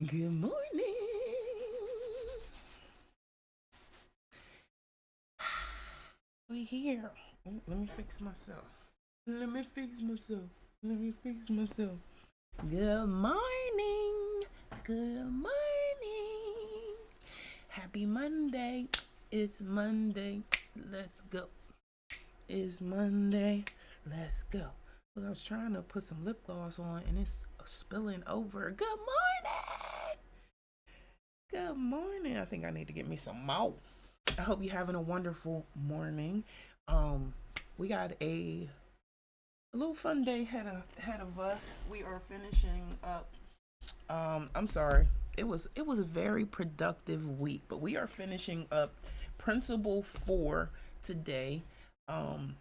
Good morning. We here. Let me fix myself. Let me fix myself. Let me fix myself. Good morning. Good morning. Happy Monday. It's Monday. Let's go. It's Monday. Let's go. Look, I was trying to put some lip gloss on and it's spilling over. Good morning. Good morning. I think I need to get me some more. I hope you're having a wonderful morning. We got a little fun day ahead of us. We are finishing up. I'm sorry. It was a very productive week, but we are finishing up Principle 4 today. Um,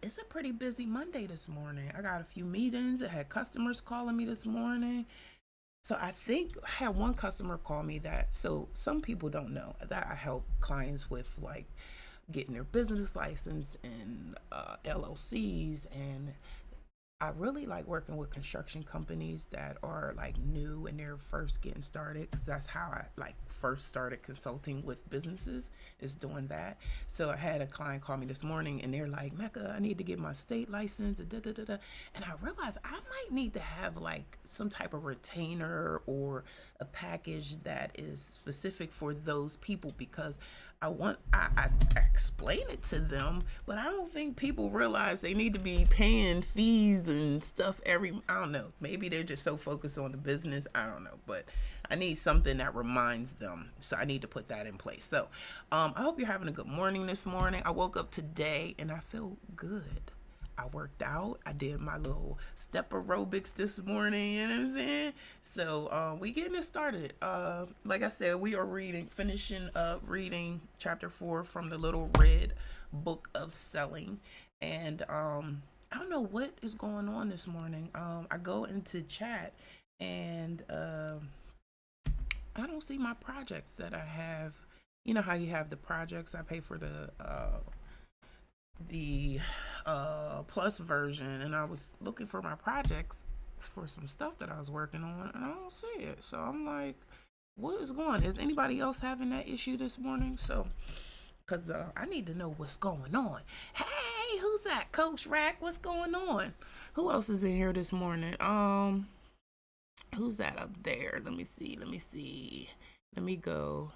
it's a pretty busy Monday this morning. I got a few meetings. I had customers calling me this morning. So I think I had one customer call me that. So some people don't know that I help clients with like getting their business license and LLCs, and I really like working with construction companies that are like new and they're first getting started, because that's how I like first started consulting with businesses, is doing that. So I had a client call me this morning and they're like, Mecca, I need to get my state license, da, da, da, da. And I realized I might need to have like some type of retainer or a package that is specific for those people, because I explain it to them, but I don't think people realize they need to be paying fees and stuff I don't know. Maybe they're just so focused on the business. I don't know, but I need something that reminds them. So I need to put that in place. So I hope you're having a good morning this morning. I woke up today and I feel good. I worked out. I did my little step aerobics this morning. You know what I'm saying? So we getting it started. Like I said, we are finishing up reading chapter 4 from the Little Red Book of Selling, and I don't know what is going on this morning. I go into chat and I don't see my projects that I have. You know how you have the projects? I pay for the plus version, and I was looking for my projects for some stuff that I was working on and I don't see it. So I'm like, what is going on? Is anybody else having that issue this morning? So because I need to know what's going on. Hey, who's that? Coach Rack, what's going on? Who else is in here this morning? Who's that up there? Let me see. Let me go.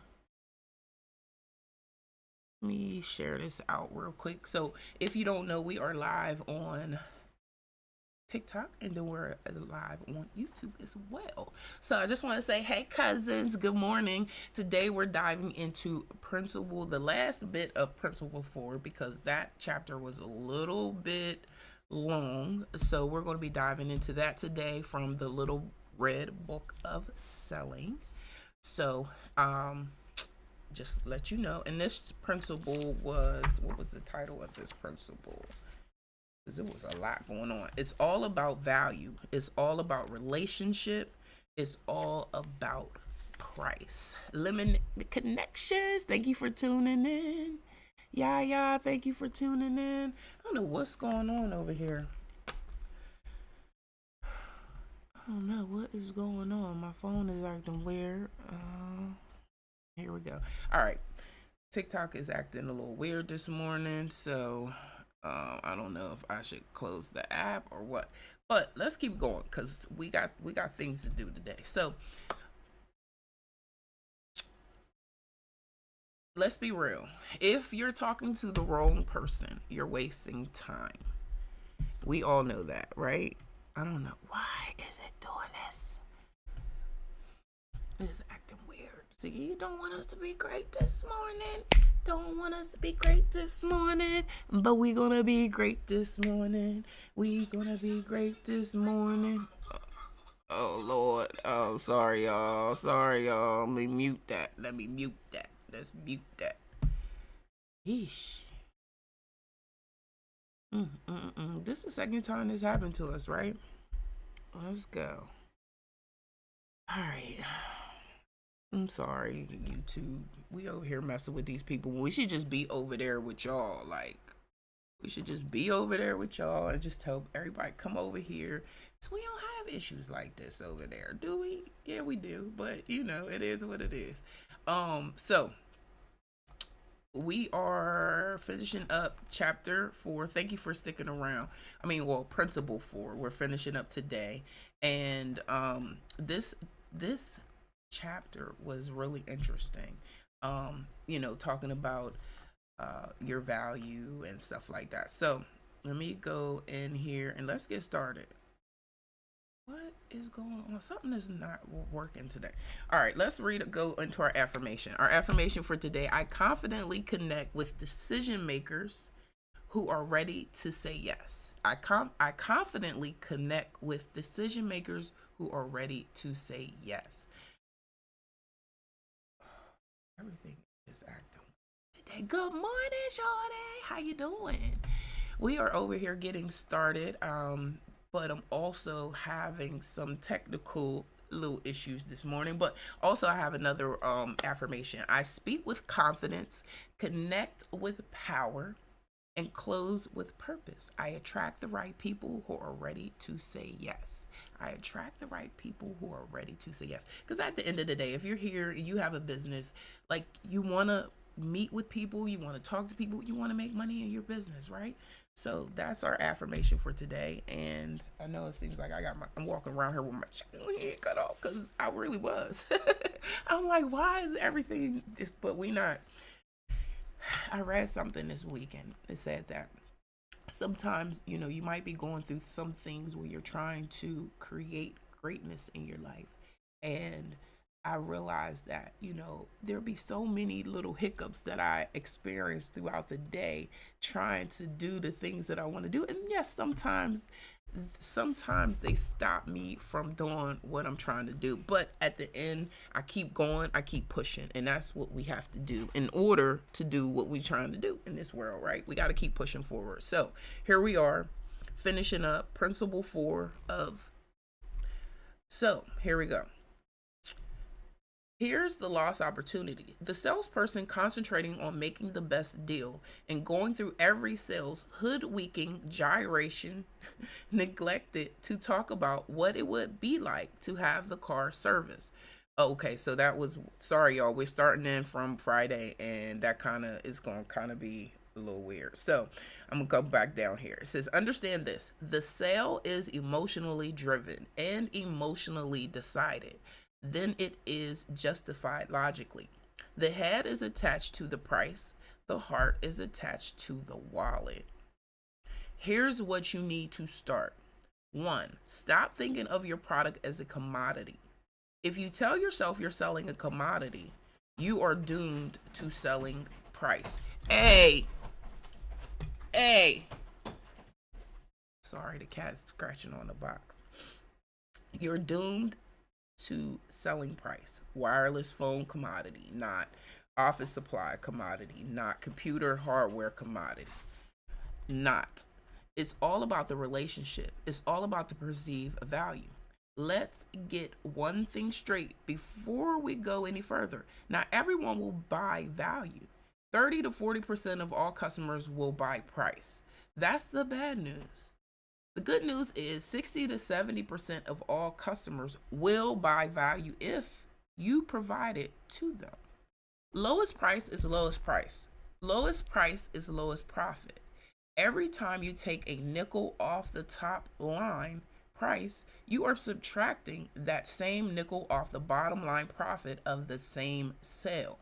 Let me share this out real quick. So if you don't know, we are live on TikTok, and then we're live on YouTube as well. So I just want to say, hey cousins, good morning. Today we're diving into the last bit of Principle 4, because that chapter was a little bit long. So we're going to be diving into that today from the Little Red Book of Selling. So just let you know, and this principle was, what was the title of this principle? Because it was a lot going on. It's all about value. It's all about relationship. It's all about price. Lemon Connections, thank you for tuning in. Yeah, thank you for tuning in. I don't know what's going on over here. I don't know what is going on. My phone is acting weird. Here we go. All right. TikTok is acting a little weird this morning, so I don't know if I should close the app or what. But let's keep going, because we got things to do today. So let's be real. If you're talking to the wrong person, you're wasting time. We all know that, right? I don't know. Why is it doing this? It's acting weird. See, you don't want us to be great this morning. Don't want us to be great this morning. But we gonna be great this morning. We gonna be great this morning. Oh Lord. Oh, sorry y'all. Sorry y'all. Let me mute that. Let's mute that. Yeesh. This is the second time this happened to us, right? Let's go. Alright. I'm sorry, YouTube. We over here messing with these people. We should just be over there with y'all. Like, We should just be over there with y'all and just tell everybody come over here. So we don't have issues like this over there, do we? Yeah, we do, but you know, it is what it is. So we are finishing up chapter 4. Thank you for sticking around. I mean, well, principle 4. We're finishing up today, and this chapter was really interesting. You know, talking about your value and stuff like that. So let me go in here and let's get started. What is going on? Something is not working today. All right, let's go into our affirmation. Our affirmation for today: I confidently connect with decision makers who are ready to say yes. I confidently connect with decision makers who are ready to say yes. Everything is acting today. Good morning, Shawty. How you doing? We are over here getting started. But I'm also having some technical little issues this morning. But also I have another affirmation. I speak with confidence, connect with power, and close with purpose. I attract the right people who are ready to say yes. I attract the right people who are ready to say yes. Because at the end of the day, if you're here, you have a business, like you want to meet with people, you want to talk to people, you want to make money in your business, right? So that's our affirmation for today. And I know it seems like I'm walking around here with my chicken head cut off because I really was. I'm like, why is everything just, but we not. I read something this weekend. It said that sometimes, you know, you might be going through some things where you're trying to create greatness in your life. And I realized that, you know, there'll be so many little hiccups that I experience throughout the day trying to do the things that I want to do. And yes, sometimes they stop me from doing what I'm trying to do. But at the end, I keep going, I keep pushing. And that's what we have to do in order to do what we're trying to do in this world, right? We got to keep pushing forward. So here we are, finishing up principle 4 of. So here we go. Here's the lost opportunity. The salesperson concentrating on making the best deal and going through every sales hoodwinking gyration neglected to talk about what it would be like to have the car serviced. Okay, so that was, sorry y'all, we're starting in from Friday and that kind of is going to kind of be a little weird. So I'm going to go back down here. It says, understand this. The sale is emotionally driven and emotionally decided. Then it is justified logically. The head is attached to the price. The heart is attached to the wallet. Here's what you need to start. 1, stop thinking of your product as a commodity. If you tell yourself you're selling a commodity, you are doomed to selling price. Hey. Sorry, the cat's scratching on the box. You're doomed to selling price. Wireless phone commodity, not office supply commodity, not computer hardware commodity. Not. It's all about the relationship. It's all about the perceived value. Let's get one thing straight before we go any further. Not everyone will buy value. 30 to 40% of all customers will buy price. That's the bad news. The good news is 60 to 70% of all customers will buy value if you provide it to them. Lowest price is lowest price. Lowest price is lowest profit. Every time you take a nickel off the top line price, you are subtracting that same nickel off the bottom line profit of the same sale.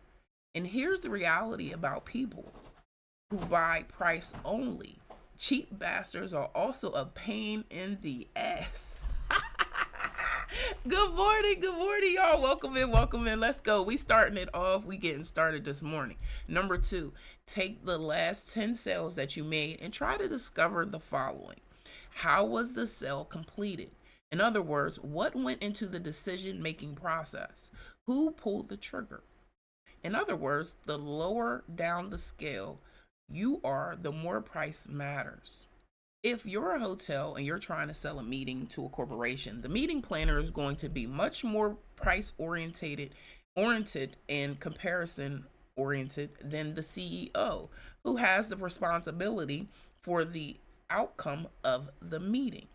And here's the reality about people who buy price only. Cheap bastards are also a pain in the ass. Good morning, y'all. Welcome in. Let's go. We starting it off. We getting started this morning. Number 2, take the last 10 sales that you made and try to discover the following. How was the sale completed? In other words, what went into the decision-making process? Who pulled the trigger? In other words, the lower down the scale you are, the more price matters. If you're a hotel and you're trying to sell a meeting to a corporation, the meeting planner is going to be much more price oriented and comparison oriented than the CEO, who has the responsibility for the outcome of the meeting.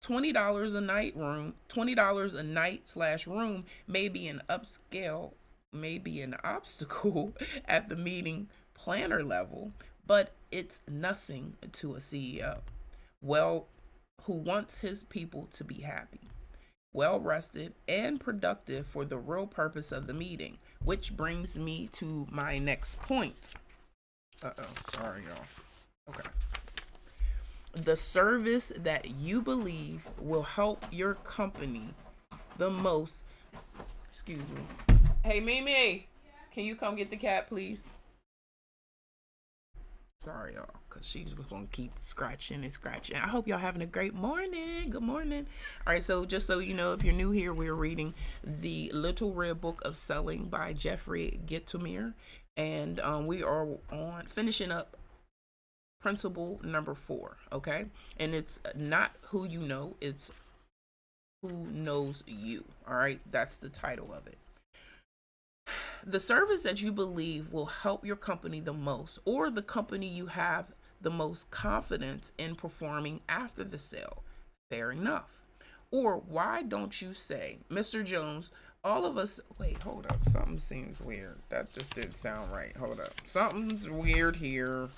$20 a night room, $20 a night slash room may be an upscale, may be an obstacle at the meeting planner level, but it's nothing to a CEO. Well, who wants his people to be happy, well rested, and productive for the real purpose of the meeting, which brings me to my next point. Sorry, y'all. Okay. The service that you believe will help your company the most. Excuse me. Hey, Mimi, can you come get the cat, please? Sorry, y'all, because she's just going to keep scratching and scratching. I hope y'all having a great morning. Good morning. All right, so just so you know, if you're new here, we're reading The Little Red Book of Selling by Jeffrey Gitomer. And we are on finishing up principle number 4, okay? And it's not who you know, it's who knows you, all right? That's the title of it. The service that you believe will help your company the most, or the company you have the most confidence in performing after the sale. Fair enough. Or why don't you say, Mr. Jones, all of us, wait, hold up. Something seems weird. That just didn't sound right. Hold up. Something's weird here.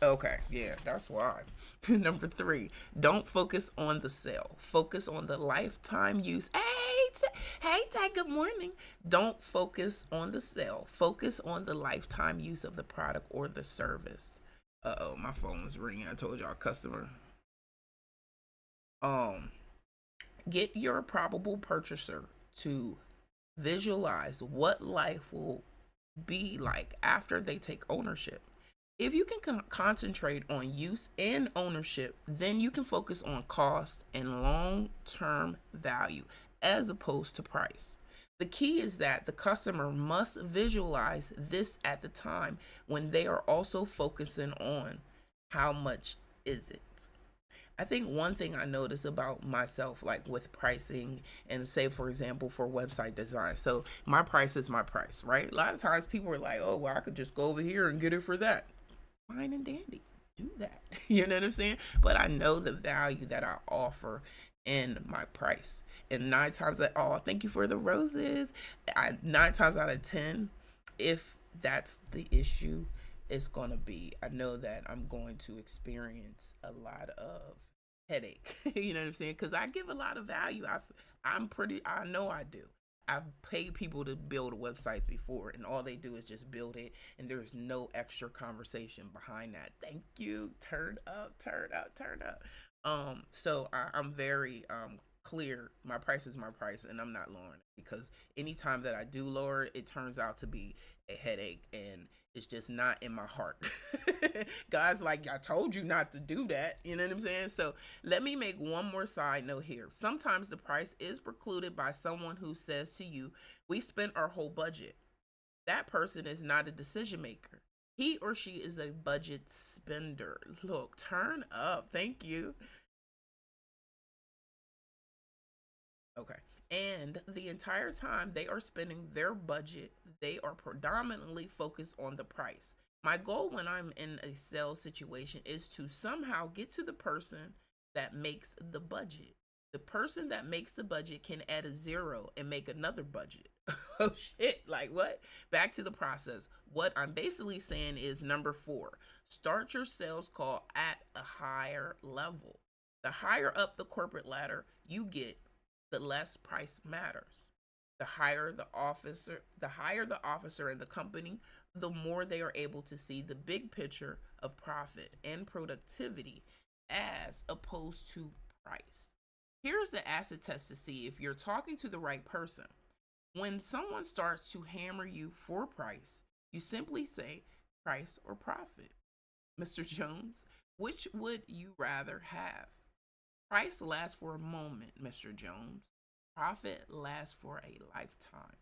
Okay, yeah, that's why. Number 3, don't focus on the sale. Focus on the lifetime use. Hey, Ty, good morning. Don't focus on the sale. Focus on the lifetime use of the product or the service. Uh-oh, my phone's ringing. I told y'all, customer. Get your probable purchaser to visualize what life will be like after they take ownership. If you can concentrate on use and ownership, then you can focus on cost and long-term value as opposed to price. The key is that the customer must visualize this at the time when they are also focusing on how much is it. I think one thing I notice about myself, like with pricing and say, for example, for website design. So my price is my price, right? A lot of times people are like, oh, well, I could just go over here and get it for that. Fine and dandy. Do that. You know what I'm saying? But I know the value that I offer in my price. And 9 times out, oh, thank you for the roses. 9 times out of 10, if that's the issue, it's going to be, I know that I'm going to experience a lot of headache. You know what I'm saying? Because I give a lot of value. I know I do. I've paid people to build websites before, and all they do is just build it, and there's no extra conversation behind that. Thank you. Turn up. So I'm very clear. My price is my price, and I'm not lowering it, because anytime that I do lower it, it turns out to be a headache, and it's just not in my heart. God's like, I told you not to do that. You know what I'm saying? So let me make one more side note here. Sometimes the price is precluded by someone who says to you, we spent our whole budget. That person is not a decision maker. He or she is a budget spender. Look, turn up. Thank you. Okay. And the entire time they are spending their budget, they are predominantly focused on the price. My goal when I'm in a sales situation is to somehow get to the person that makes the budget. The person that makes the budget can add a 0 and make another budget. Oh shit, like what? Back to the process. What I'm basically saying is number 4, start your sales call at a higher level. The higher up the corporate ladder you get, the less price matters. The higher the officer in the company, the more they are able to see the big picture of profit and productivity as opposed to price. Here's the acid test to see if you're talking to the right person. When someone starts to hammer you for price, you simply say price or profit. Mr. Jones, which would you rather have? Price lasts for a moment, Mr. Jones. Profit lasts for a lifetime.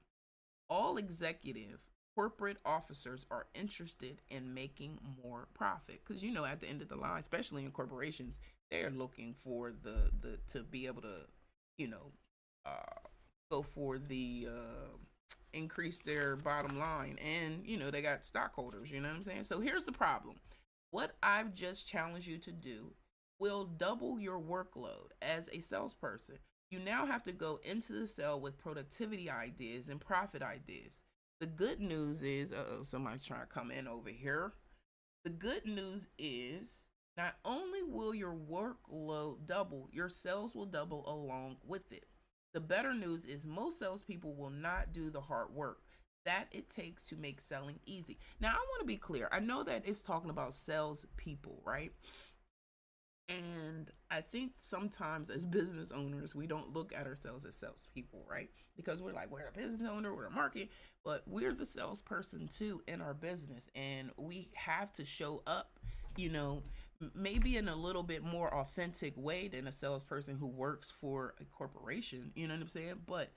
All executive corporate officers are interested in making more profit, because at the end of the line, especially in corporations, they're looking for the to be able to you know uh go for the increase their bottom line, and they got stockholders. You know what I'm saying? So here's the problem. What I've just challenged you to do will double your workload as a salesperson. You now have to go into the sale with productivity ideas and profit ideas. The good news is, somebody's trying to come in over here. The good news is not only will your workload double, your sales will double along with it. The better news is most salespeople will not do the hard work that it takes to make selling easy. Now, I want to be clear. I know that it's talking about salespeople, right? And I think sometimes as business owners, we don't look at ourselves as salespeople, right? Because we're like, we're a business owner, we're a market, but we're the salesperson too in our business. And we have to show up, you know, maybe in a little bit more authentic way than a salesperson who works for a corporation, you know what I'm saying? But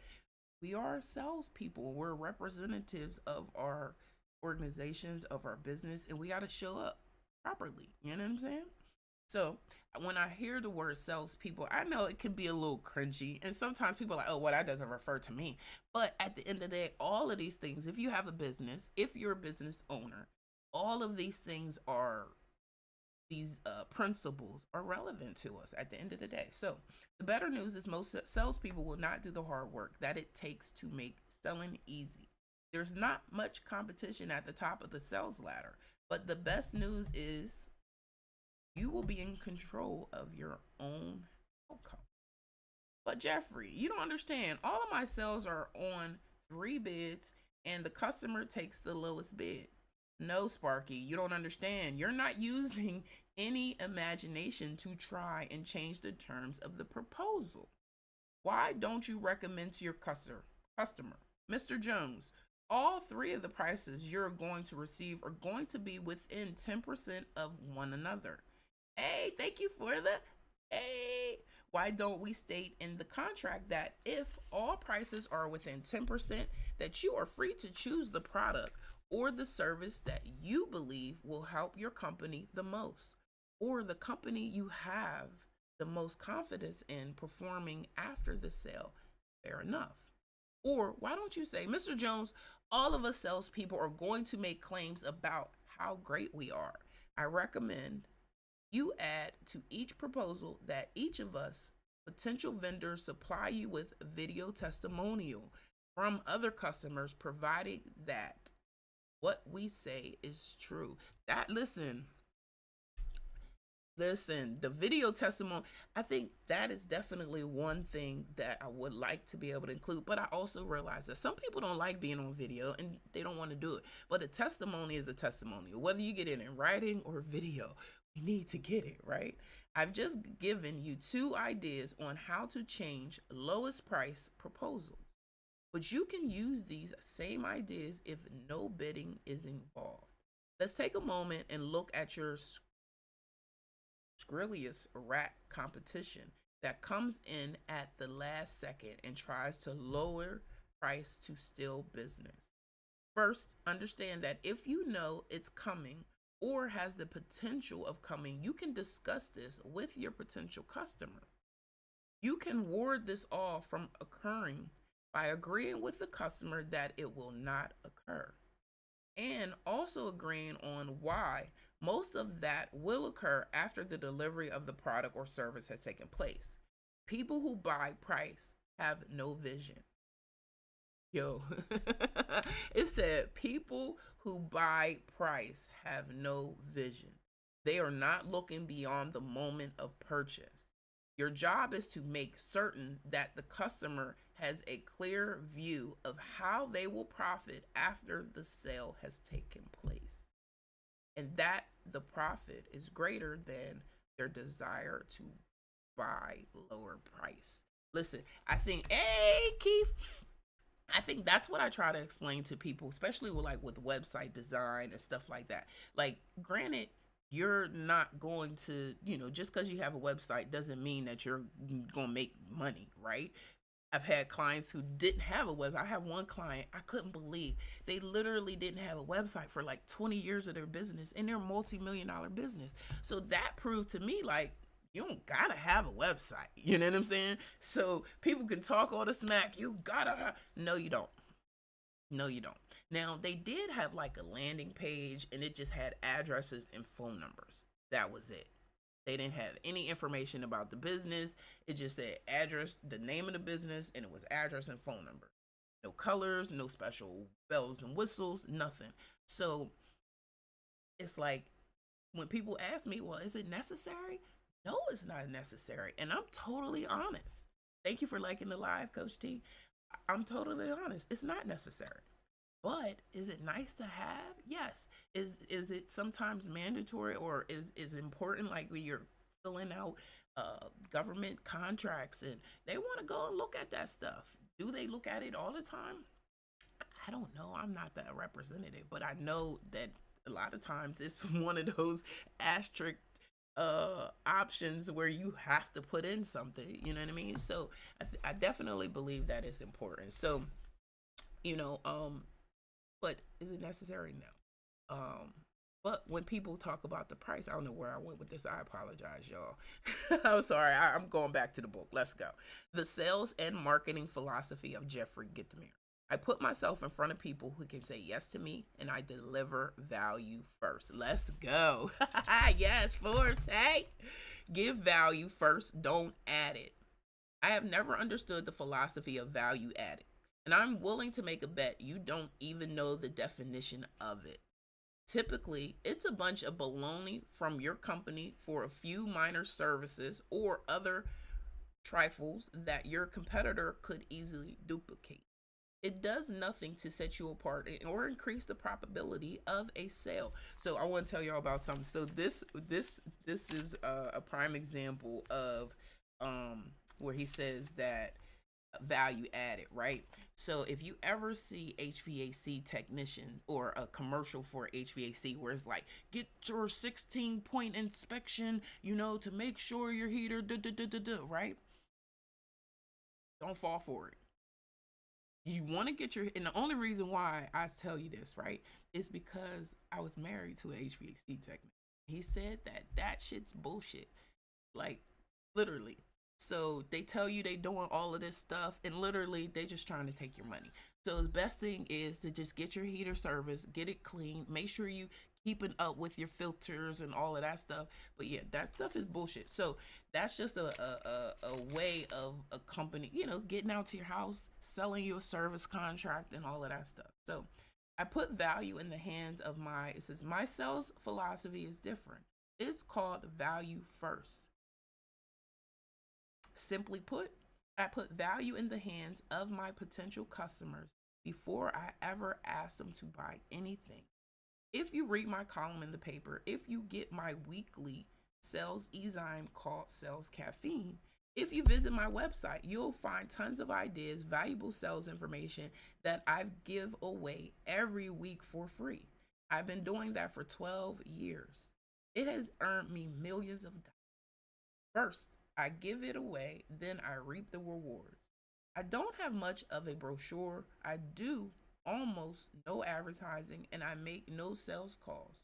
we are salespeople, we're representatives of our organizations, of our business, and we got to show up properly, you know what I'm saying? So when I hear the word salespeople, I know it could be a little cringy, and sometimes people are like, "Oh, well, that doesn't refer to me." But at the end of the day, all of these things, if you have a business, if you're a business owner, all of these things are these principles are relevant to us at the end of the day. So the better news is most salespeople will not do the hard work that it takes to make selling easy. There's not much competition at the top of the sales ladder, but the best news is you will be in control of your own outcome. But Jeffrey, you don't understand. All of my sales are on 3 bids and the customer takes the lowest bid. No, Sparky, you don't understand. You're not using any imagination to try and change the terms of the proposal. Why don't you recommend to your customer, Mr. Jones, all 3 of the prices you're going to receive are going to be within 10% of one another. Hey, thank you for the hey. Why don't we state in the contract that if all prices are within 10%, that you are free to choose the product or the service that you believe will help your company the most, or the company you have the most confidence in performing after the sale? Fair enough. Or why don't you say, Mr. Jones, all of us salespeople are going to make claims about how great we are. I recommend you add to each proposal that each of us potential vendors supply you with a video testimonial from other customers, providing that what we say is true. That listen, the video testimony, I think that is definitely one thing that I would like to be able to include. But I also realize that some people don't like being on video and they don't want to do it. But a testimony is a testimonial, whether you get it in writing or video. We need to get it, right? I've just given you 2 ideas on how to change lowest price proposals. But you can use these same ideas if no bidding is involved. Let's take a moment and look at your scurrilous rat competition that comes in at the last second and tries to lower price to steal business. First, understand that if you know it's coming or has the potential of coming, you can discuss this with your potential customer. You can ward this off from occurring by agreeing with the customer that it will not occur, and also agreeing on why most of that will occur after the delivery of the product or service has taken place. People who buy price have no vision. Yo, it said people who buy price have no vision. They are not looking beyond the moment of purchase. Your job is to make certain that the customer has a clear view of how they will profit after the sale has taken place, and that the profit is greater than their desire to buy lower price. Listen, I think, hey, Keith, I think that's what I try to explain to people, especially with website design and stuff like that. Like, granted, you're not going to, just because you have a website doesn't mean that you're going to make money, right? I've had clients who didn't have a website. I have one client, I couldn't believe they literally didn't have a website for like 20 years of their business, and they're a multi-million-dollar business. So that proved to me, like, you don't gotta have a website. You know what I'm saying? So people can talk all the smack. You gotta, no, you don't. No, you don't. Now, they did have like a landing page and it just had addresses and phone numbers. That was it. They didn't have any information about the business. It just said address, the name of the business, and it was address and phone number. No colors, no special bells and whistles, nothing. So it's like when people ask me, well, is it necessary? No, it's not necessary. And I'm totally honest. Thank you for liking the live, Coach T. I'm totally honest. It's not necessary. But is it nice to have? Yes. Is it sometimes mandatory or is important, like when you're filling out government contracts and they want to go and look at that stuff? Do they look at it all the time? I don't know. I'm not that representative, but I know that a lot of times it's one of those asterisk options where you have to put in something, you know what I mean? So I definitely believe that it's important. So, you know, but is it necessary? No. But when people talk about the price, I don't know where I went with this. I apologize, y'all. I'm sorry. I'm going back to the book. Let's go. The Sales and Marketing Philosophy of Jeffrey Gitomer. I put myself in front of people who can say yes to me, and I deliver value first. Let's go. Yes, Forte. Give value first. Don't add it. I have never understood the philosophy of value added, and I'm willing to make a bet you don't even know the definition of it. Typically, it's a bunch of baloney from your company for a few minor services or other trifles that your competitor could easily duplicate. It does nothing to set you apart or increase the probability of a sale. So I want to tell y'all about something. So this is a prime example of where he says that value added, right? So if you ever see HVAC technician or a commercial for HVAC where it's like, get your 16-point inspection, to make sure your heater, right? Don't fall for it. You want to get and the only reason why I tell you this, right, is because I was married to an HVAC technician. He said that shit's bullshit. Like, literally. So they tell you they doing all of this stuff and literally they just trying to take your money. So the best thing is to just get your heater serviced, get it clean, make sure you keeping up with your filters and all of that stuff. But yeah, that stuff is bullshit. So that's just a way of a company, getting out to your house, selling you a service contract and all of that stuff. So I put value in the hands of it says my sales philosophy is different. It's called value first. Simply put, I put value in the hands of my potential customers before I ever ask them to buy anything. If you read my column in the paper, if you get my weekly sales enzyme called Sales Caffeine, if you visit my website, you'll find tons of ideas, valuable sales information that I give away every week for free. I've been doing that for 12 years. It has earned me millions of dollars. First, I give it away, then I reap the rewards. I don't have much of a brochure. I do almost no advertising and I make no sales calls.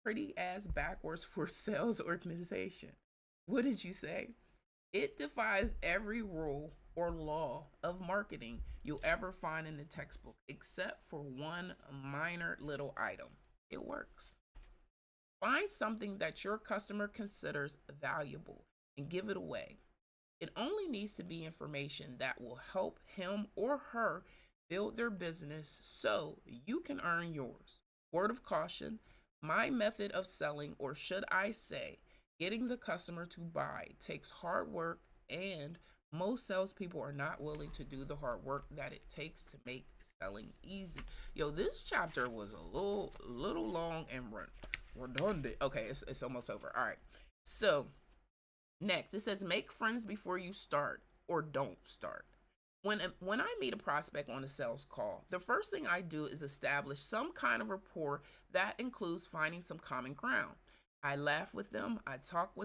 Pretty ass backwards for sales organization. What did you say? It defies every rule or law of marketing you'll ever find in the textbook, except for one minor little item. It works. Find something that your customer considers valuable and give it away. It only needs to be information that will help him or her build their business so you can earn yours. Word of caution, my method of selling, or should I say, getting the customer to buy, takes hard work, and most salespeople are not willing to do the hard work that it takes to make selling easy. Yo, this chapter was a little long and redundant. Okay, it's almost over. All right. So next, it says make friends before you start or don't start. When I meet a prospect on a sales call, the first thing I do is establish some kind of rapport that includes finding some common ground. I laugh with them, I talk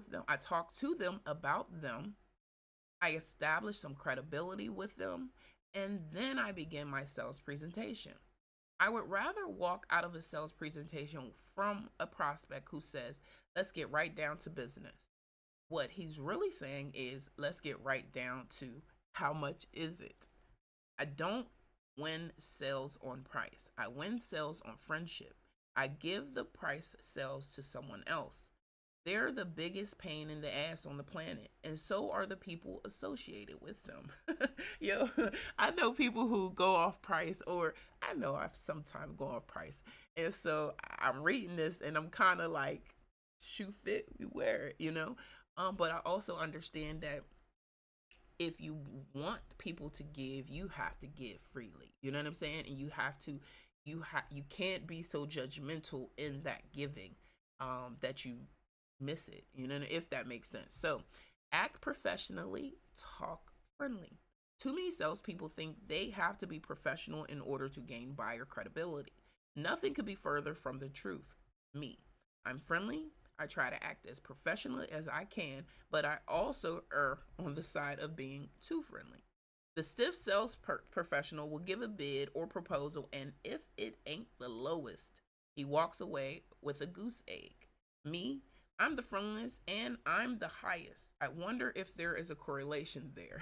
to them about them, I establish some credibility with them, and then I begin my sales presentation. I would rather walk out of a sales presentation from a prospect who says, let's get right down to business. What he's really saying is, let's get right down to how much is it? I don't win sales on price. I win sales on friendship. I give the price sales to someone else. They're the biggest pain in the ass on the planet, and so are the people associated with them. Yo, I know people who go off price, or I know I've sometimes go off price. And so I'm reading this and I'm kind of like, shoe fit, we wear it. But I also understand that if you want people to give, you have to give freely. You know what I'm saying? And you can't be so judgmental in that giving that you miss it, if that makes sense. So act professionally, talk friendly. Too many salespeople think they have to be professional in order to gain buyer credibility. Nothing could be further from the truth. Me, I'm friendly. I try to act as professionally as I can, but I also err on the side of being too friendly. The stiff sales professional will give a bid or proposal, and if it ain't the lowest, he walks away with a goose egg. Me, I'm the friendliest and I'm the highest. I wonder if there is a correlation there.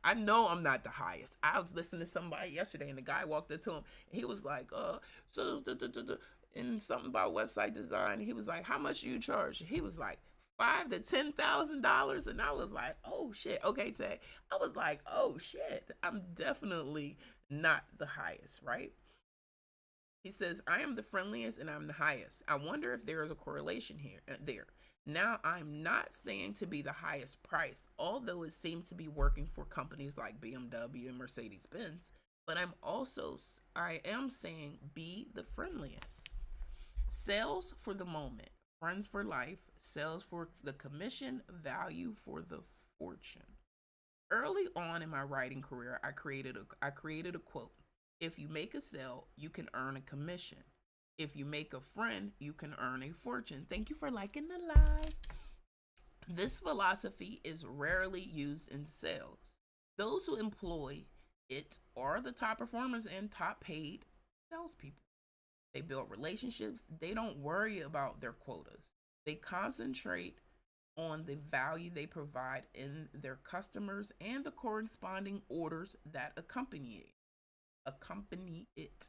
I know I'm not the highest. I was listening to somebody yesterday and the guy walked up to him and he was like, and something about website design. He was like, how much do you charge? He was like, $5,000 to $10,000. And I was like, oh shit. Okay, Tay. I was like, oh shit. I'm definitely not the highest, right? He says, I am the friendliest and I'm the highest. I wonder if there is a correlation there. Now, I'm not saying to be the highest price, although it seems to be working for companies like BMW and Mercedes-Benz, but I am saying be the friendliest. Sales for the moment, friends for life, sales for the commission, value for the fortune. Early on in my writing career, I created a quote. If you make a sale, you can earn a commission. If you make a friend, you can earn a fortune. Thank you for liking the live. This philosophy is rarely used in sales. Those who employ it are the top performers and top paid salespeople. They build relationships. They don't worry about their quotas. They concentrate on the value they provide in their customers and the corresponding orders that accompany it.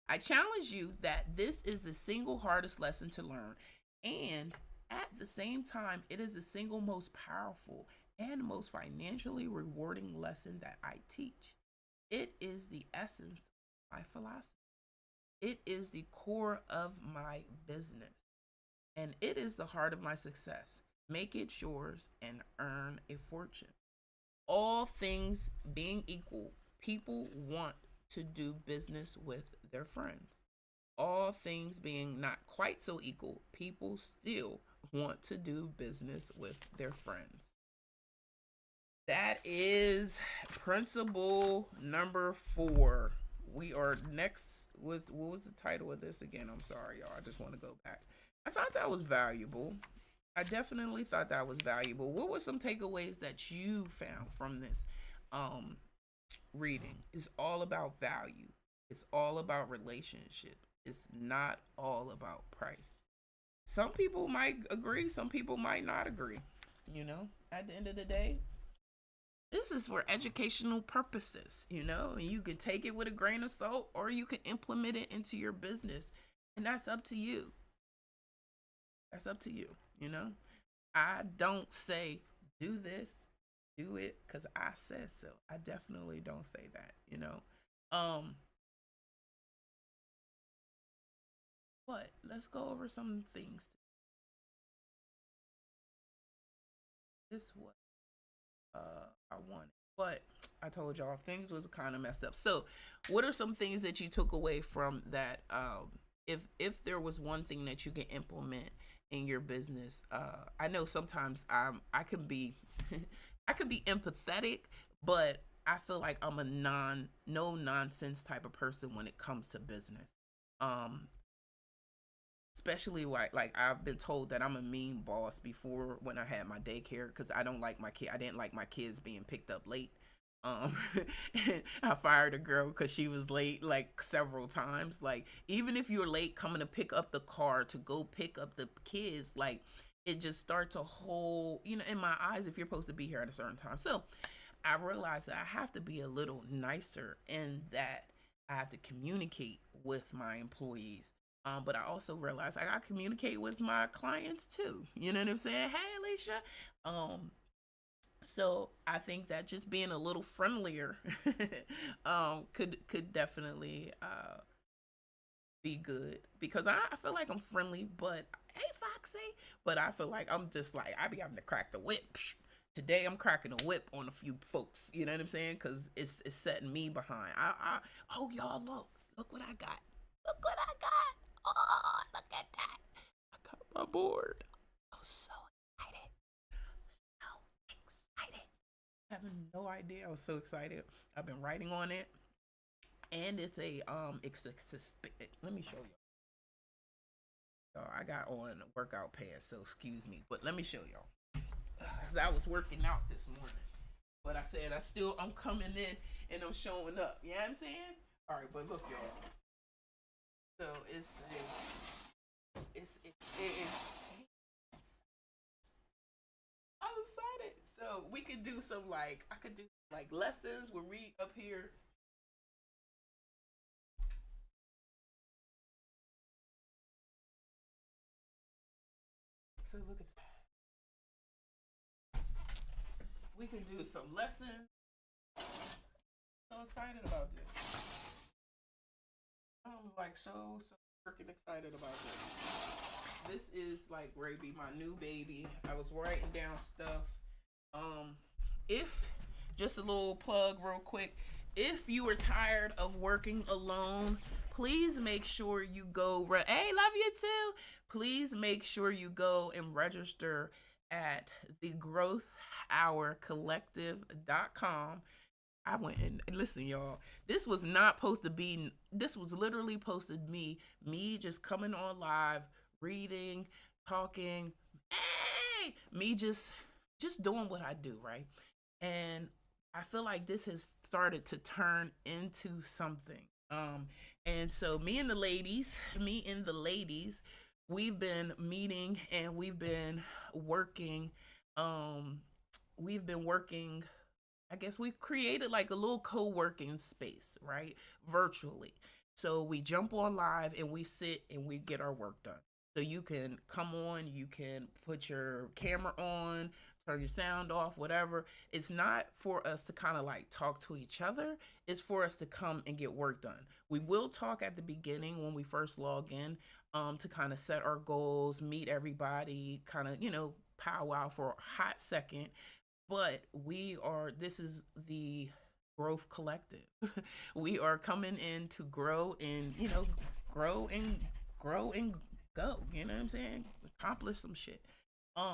I challenge you that this is the single hardest lesson to learn, and at the same time, it is the single most powerful and most financially rewarding lesson that I teach. It is the essence of my philosophy. It is the core of my business, and it is the heart of my success. Make it yours and earn a fortune. All things being equal, people want to do business with their friends. All things being not quite so equal, people still want to do business with their friends. That is principle number 4. We are next. What was the title of this again? I'm sorry, y'all. I just want to go back. I thought that was valuable. I definitely thought that was valuable. What were some takeaways that you found from this reading? It's all about value. It's all about relationship. It's not all about price. Some people might agree, some people might not agree. At the end of the day, this is for educational purposes, and you can take it with a grain of salt or you can implement it into your business. And that's up to you. That's up to you, I don't say do this, do it because I said so. I definitely don't say that, But let's go over some things. This what I wanted. But I told y'all things was kind of messed up. So what are some things that you took away from that? If there was one thing that you can implement in your business, I know sometimes I can be I can be empathetic, but I feel like I'm a no nonsense type of person when it comes to business. Especially like I've been told that I'm a mean boss before when I had my daycare because I didn't like my kids being picked up late. I fired a girl because she was late like several times. Like even if you're late coming to pick up the car to go pick up the kids, like it just starts a whole, in my eyes if you're supposed to be here at a certain time. So I realized that I have to be a little nicer in that I have to communicate with my employees. But I also realized I gotta communicate with my clients too. You know what I'm saying? Hey, Alicia. Um, so I think that just being a little friendlier could definitely be good, because I feel like I'm friendly, but hey, Foxy, but I feel like I'm just like I be having to crack the whip. Today I'm cracking a whip on a few folks. You know what I'm saying? Because it's setting me behind. Oh, y'all, look what I got. Look what I got. Oh, look at that. I got my board. I'm so excited. So excited. Having no idea. I was so excited. I've been writing on it, and it's a let me show you. I got on workout pants, so excuse me, but let me show y'all. Cause I was working out this morning, but I said I'm coming in and I'm showing up. You know what I'm saying? All right, but look, y'all. So I'm excited. So we could do some like I could do like lessons where we up here. So look at that. We can do some lessons. So excited about this. I'm like so freaking excited about this. This is like Raby, my new baby. I was writing down stuff. If just a little plug real quick, if you are tired of working alone, please make sure you go. Hey, love you too. Please make sure you go and register at the growthhourcollective.com. I went and listen, y'all. This was not supposed to be. This was literally supposed to be me just coming on live, reading, talking. Hey, me just doing what I do, right? And I feel like this has started to turn into something. And so me and the ladies, we've been meeting and working. Um, we've been working I guess we've created like a little co-working space, right? Virtually. So we jump on live and we sit and we get our work done. So you can come on, you can put your camera on, turn your sound off, whatever. It's not for us to kind of like talk to each other. It's for us to come and get work done. We will talk at the beginning when we first log in, to kind of set our goals, meet everybody, kind of, powwow for a hot second, but this is the growth collective. We are coming in to grow and grow and grow and go, you know what I'm saying, accomplish some shit.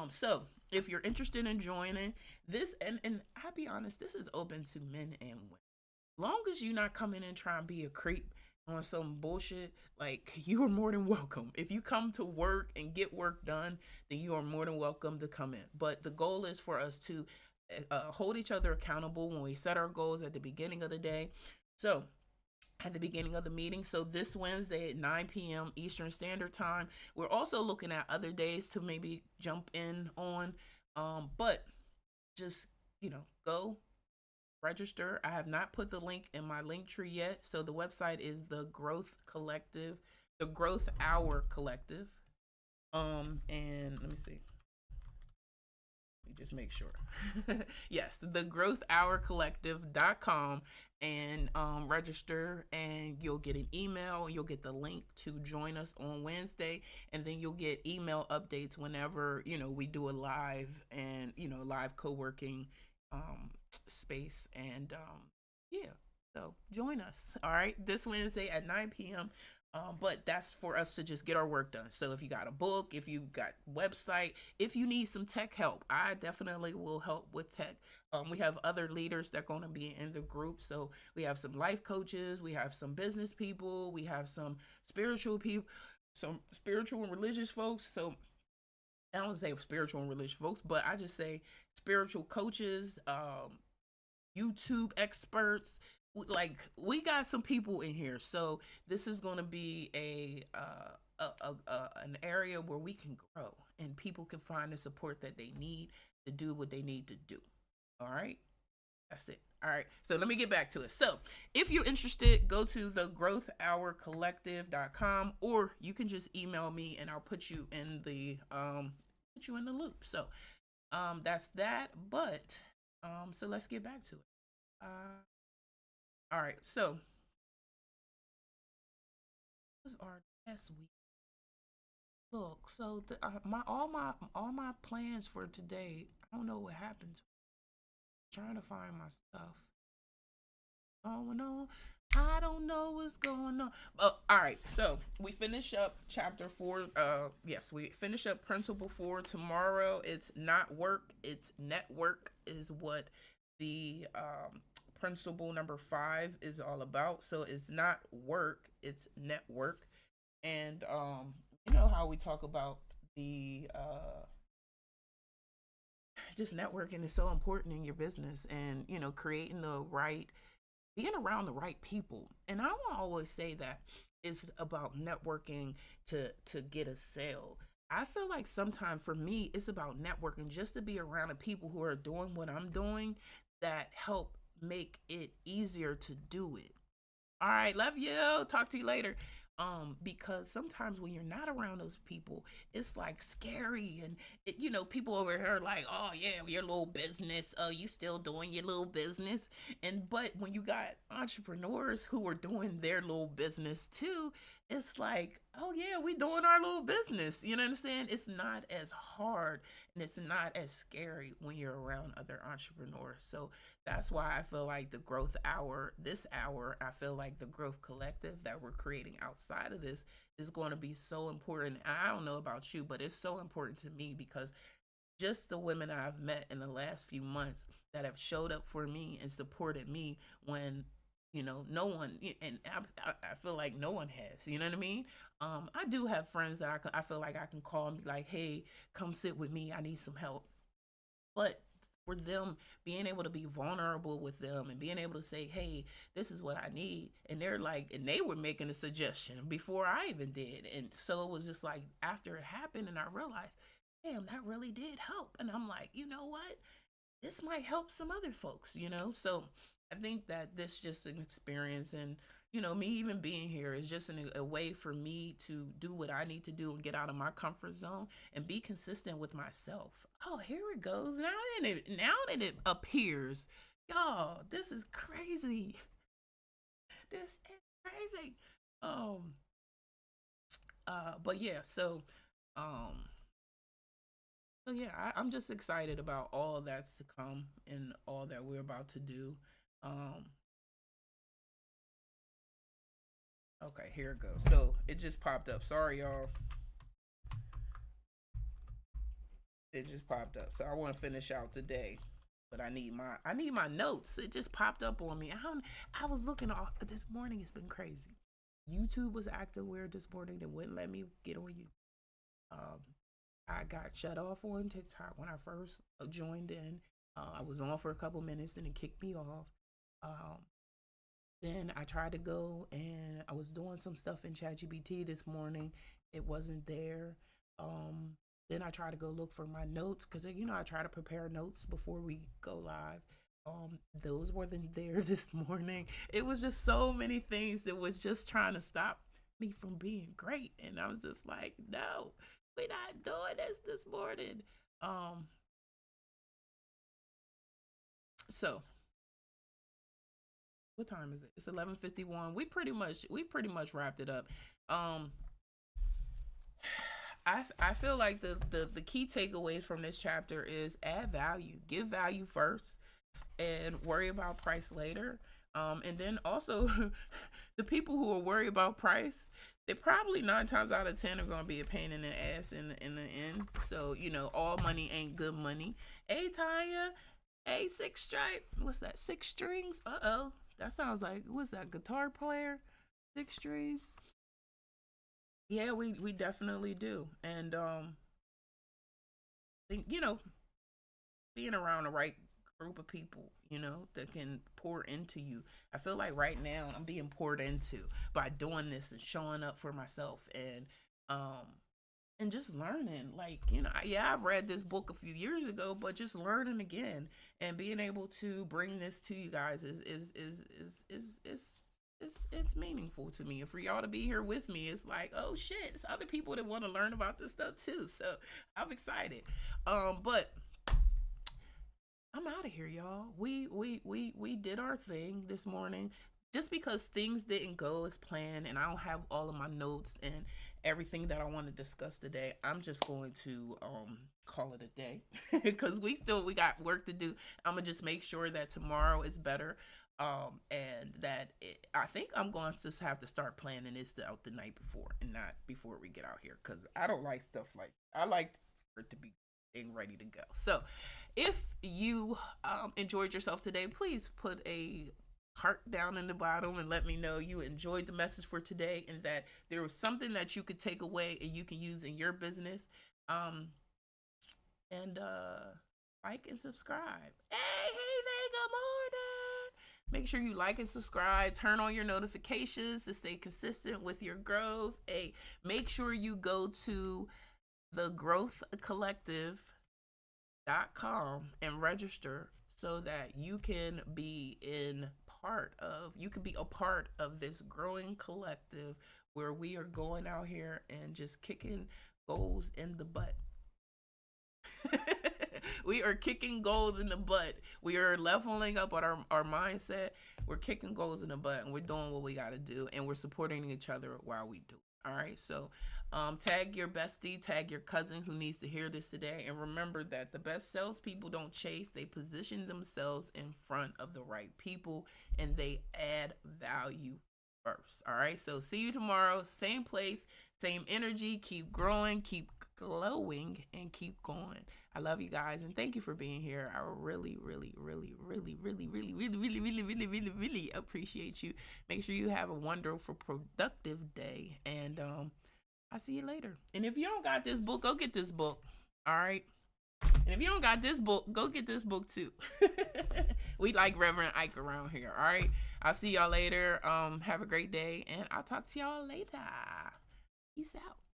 So if you're interested in joining this, and I'll be honest, this is open to men and women, long as you're not coming in trying to be a creep on some bullshit. Like, you are more than welcome. If you come to work and get work done, then you are more than welcome to come in. But the goal is for us to hold each other accountable when we set our goals at the beginning of the day. So at the beginning of the meeting. So this Wednesday at 9 p.m. Eastern Standard Time. We're also looking at other days to maybe jump in on. But just, go register. I have not put the link in my link tree yet. So the website is the Growth Collective, the Growth Hour Collective. And let me see. Let me just make sure. Yes, the growthhourcollective.com, and register, and you'll get an email. You'll get the link to join us on Wednesday, and then you'll get email updates whenever we do a live and live co-working space. And yeah, so join us, all right, this Wednesday at 9 p.m. But that's for us to just get our work done. So if you got a book, if you got website, if you need some tech help, I definitely will help with tech. We have other leaders that are going to be in the group. So we have some life coaches, we have some business people, we have some spiritual people, some spiritual and religious folks. So I don't say spiritual and religious folks, but I just say spiritual coaches, YouTube experts. Like, we got some people in here, so this is going to be an area where we can grow and people can find the support that they need to do what they need to do. All right. That's it. All right. So let me get back to it. So if you're interested, go to thegrowthhourcollective.com, or you can just email me and I'll put you in the loop. So that's that. But so let's get back to it. All right. So this was our last week. Look, so all my plans for today, I don't know what happened. I'm trying to find my stuff. Going on. I don't know what's going on. Oh, all right. So we finish up chapter 4. Yes, we finish up principle 4 tomorrow. It's not work, it's network is what the principle number 5 is all about. So it's not work, it's network. And you know how we talk about the just networking is so important in your business, and you know, creating the right, being around the right people. And I will always say that it's about networking to get a sale. I feel like sometimes for me it's about networking just to be around the people who are doing what I'm doing, that help make it easier to do it. All right, love you. Talk to you later. Because sometimes when you're not around those people, it's like scary, and you know, people over here are like, oh yeah, your little business, oh, you still doing your little business. And but when you got entrepreneurs who are doing their little business too, it's like, oh yeah, we doing our little business. You know what I'm saying? It's not as hard and it's not as scary when you're around other entrepreneurs. So that's why I feel like the growth hour, this hour, I feel like the growth collective that we're creating outside of this is going to be so important. I don't know about you, but it's so important to me, because just the women I've met in the last few months that have showed up for me and supported me when, you know, no one, and I feel like no one has, you know what I mean? I do have friends that I feel like I can call and be like, hey, come sit with me, I need some help. But for them, being able to be vulnerable with them and being able to say, hey, this is what I need, and they're like, and they were making a suggestion before I even did. And so it was just like, after it happened and I realized, damn, that really did help. And I'm like, you know what, this might help some other folks, you know? So I think that this just an experience, and you know, me even being here is just a way for me to do what I need to do and get out of my comfort zone and be consistent with myself. Oh, here it goes. Now that it appears, y'all, this is crazy. This is crazy. Um but yeah, um so yeah, I'm just excited about all that's to come and all that we're about to do. Um, okay, here it goes. So it just popped up. Sorry, y'all. It just popped up. So I want to finish out today, but I need my notes. It just popped up on me. I was looking off this morning. It's been crazy. YouTube was acting weird this morning. They wouldn't let me get on you. Um, I got shut off on TikTok when I first joined in. I was on for a couple minutes and it kicked me off. Um, then I tried to go and I was doing some stuff in ChatGPT this morning. It wasn't there. Um, then I tried to go look for my notes, because you know I try to prepare notes before we go live. Those weren't there this morning. It was just so many things that was just trying to stop me from being great, and I was just like, no, we're not doing this morning. Um, so what time is it? It's 11:51. We pretty much wrapped it up. Um, I feel like the key takeaways from this chapter is add value, give value first, and worry about price later. And then also, the people who are worried about price, they probably 9 times out of 10 are going to be a pain in the ass in the end. So you know, all money ain't good money. Hey Tanya, hey Six Stripe, what's that? Six strings? That sounds like, what's that? Guitar player? Six strings? Yeah, we definitely do. And think, you know, being around the right group of people, you know, that can pour into you. I feel like right now I'm being poured into by doing this and showing up for myself, and um and just learning. Like, you know, yeah, I've read this book a few years ago, but just learning again and being able to bring this to you guys it's meaningful to me. And for y'all to be here with me, it's like, oh shit, it's other people that want to learn about this stuff too. So I'm excited. But I'm out of here, y'all. We did our thing this morning. Just because things didn't go as planned and I don't have all of my notes and everything that I want to discuss today, I'm just going to call it a day because we got work to do. I'm gonna just make sure that tomorrow is better. And that I think I'm going to just have to start planning this out the night before and not before we get out here, because I don't like stuff like, I like for it to be ready to go. So if you enjoyed yourself today, please put a heart down in the bottom and let me know you enjoyed the message for today and that there was something that you could take away and you can use in your business. And like and subscribe. Hey, good morning. Make sure you like and subscribe. Turn on your notifications to stay consistent with your growth. Hey, make sure you go to thegrowthcollective.com and register so that you can be a part of this growing collective where we are going out here and just kicking goals in the butt. We are kicking goals in the butt. We are leveling up on our mindset. We're kicking goals in the butt and we're doing what we got to do, and we're supporting each other while we do. All right, so tag your bestie, tag your cousin who needs to hear this today. And remember that the best salespeople don't chase, they position themselves in front of the right people and they add value first. All right, so see you tomorrow, same place, same energy. Keep growing, keep glowing, and keep going. I love you guys and thank you for being here. I really appreciate you. Make sure you have a wonderful, productive day, and I'll see you later. And if you don't got this book, go get this book. All right. And if you don't got this book, go get this book too. We like Reverend Ike around here. All right. I'll see y'all later. Have a great day, and I'll talk to y'all later. Peace out.